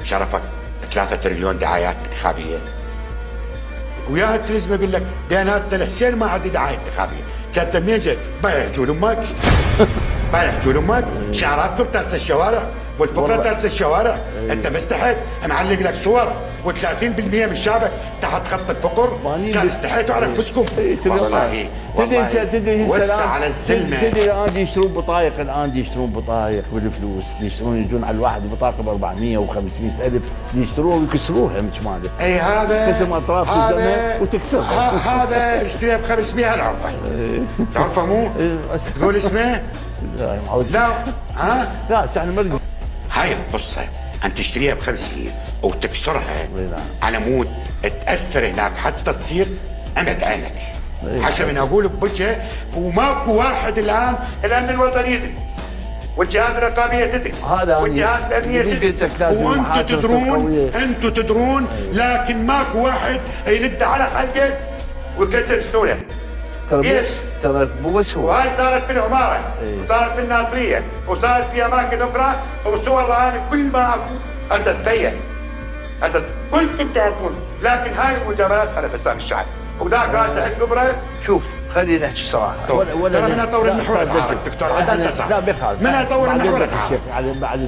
بشرفك 3 تريليون دعايات انتخابيه، ويا التلفزيون بيقول لك بياناتنا الحسين ما عندي دعايه انتخابيه، كانت منين جاي؟ بايع جول امك بايع جول امك، شعاراتكم ترس الشوارع والفقره ترس الشوارع، انت مستحيل معلق لك صور و30% من شعبك تحت خط الفقر، كان استحيتوا على انفسكم والله. تدري وسفة على الزلمه. تدري الان يشترون بطايق، الان يشترون بطايق بالفلوس، يشترون يجون على الواحد بطاقه ب 400 و500 الف، يشتروها ويكسروها مش مالك. اي هذا قسم اطراف تلزمها وتكسرها. هذا اشتريها ب 500 العرفه، تعرفه مو؟ تقول اسمه؟ لا ها؟ لا احنا ما هاي القصة أن تشتريها ب500 وتكسرها على مود تأثر هناك حتى تصير أمد عينك. حاشا من أقول بوجهه، وماكو واحد الآن الأمن الوطني يدري، والجهات الرقابية تدري، والجهات الأمنية تدري، وأنتم تدرون، لكن ماكو واحد يلد على حلقه ويكسر سنونه. ليش؟ ترى مو بس هو، وهاي صارت في العمارة، وصارت في الناصرية، وصارت في أماكن أخرى، وصور رهان كل ما أكو أنت تبين، أنت كل تعرفون، لكن هاي المجاملات على لسان الشعب، وذاك راسه الكبرى. شوف خلينا نحكي صراحه، ترى من أطور المحور العربي دكتور عدنان، لا بيخالف، من أطور المحور العربي. بعد